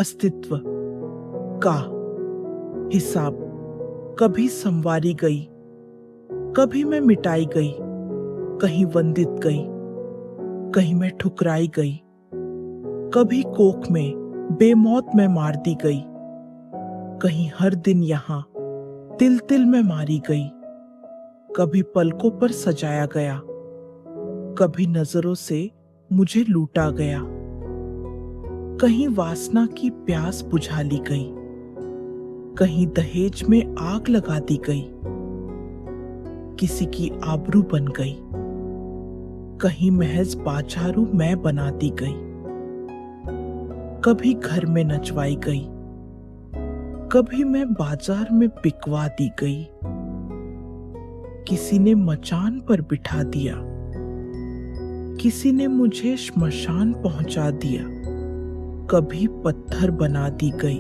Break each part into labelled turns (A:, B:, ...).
A: अस्तित्व का हिसाब कभी संवारी गई, कभी मैं मिटाई गई, कहीं वंदित गई, कहीं मैं ठुकराई गई, कभी कोख में बेमौत में मार दी गई, कहीं हर दिन यहाँ तिल तिल में मारी गई, कभी पलकों पर सजाया गया, कभी नजरों से मुझे लूटा गया, कहीं वासना की प्यास बुझा ली गई, कहीं दहेज में आग लगा दी गई, किसी की आबरू बन गई, कहीं महज बाचारू मैं बना दी गई, कभी घर में नचवाई गई, कभी मैं बाजार में बिकवा दी गई, किसी ने मचान पर बिठा दिया, किसी ने मुझे श्मशान पहुंचा दिया, कभी पत्थर बना दी गई,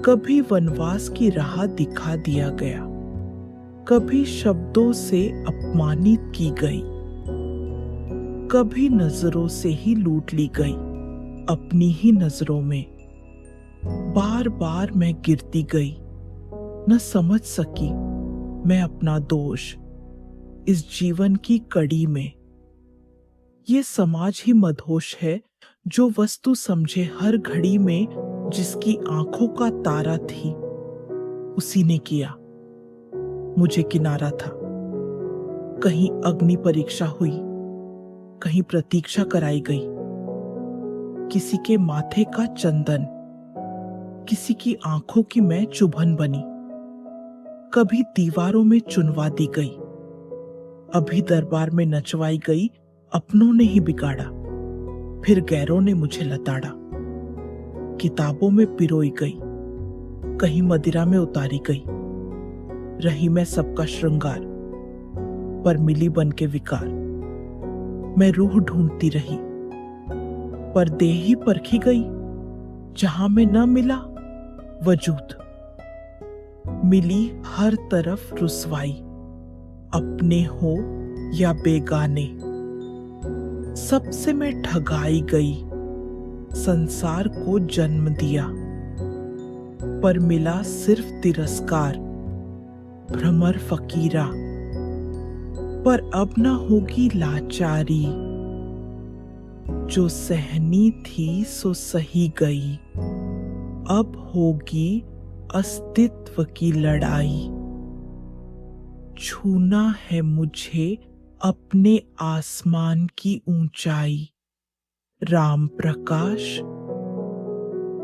A: कभी वनवास की राह दिखा दिया गया, कभी शब्दों से अपमानित की गई, कभी नजरों से ही लूट ली गई, अपनी ही नजरों में बार बार मैं गिरती गई, न समझ सकी मैं अपना दोष इस जीवन की कड़ी में। ये समाज ही मदहोश है जो वस्तु समझे हर घड़ी में, जिसकी आंखों का तारा थी उसी ने किया मुझे किनारा था। कहीं अग्नि परीक्षा हुई, कहीं प्रतीक्षा कराई गई, किसी के माथे का चंदन, किसी की आंखों की मैं चुभन बनी, कभी दीवारों में चुनवा दी गई, अभी दरबार में नचवाई गई, अपनों ने ही बिगाड़ा, फिर गैरों ने मुझे लताड़ा, किताबों में पिरोई गई, कहीं मदिरा में उतारी गई, रही मैं सबका श्रृंगार, पर मिली बन के विकार। मैं रूह ढूंढती रही, पर देह ही परखी गई, जहां में न मिला वजूद। मिली हर तरफ रुसवाई, अपने हो या बेगाने, सबसे मैं ठगाई गई, संसार को जन्म दिया, पर मिला सिर्फ तिरस्कार, भ्रमर फकीरा। पर अब न होगी लाचारी, जो सहनी थी सो सही गई, अब होगी अस्तित्व की लड़ाई। छूना है मुझे अपने आसमान की ऊंचाई। राम प्रकाश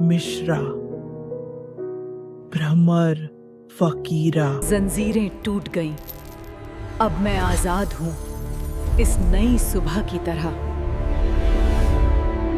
A: मिश्रा, भ्रमर फकीरा।
B: जंजीरें टूट गईं, अब मैं आजाद हूं इस नई सुबह की तरह।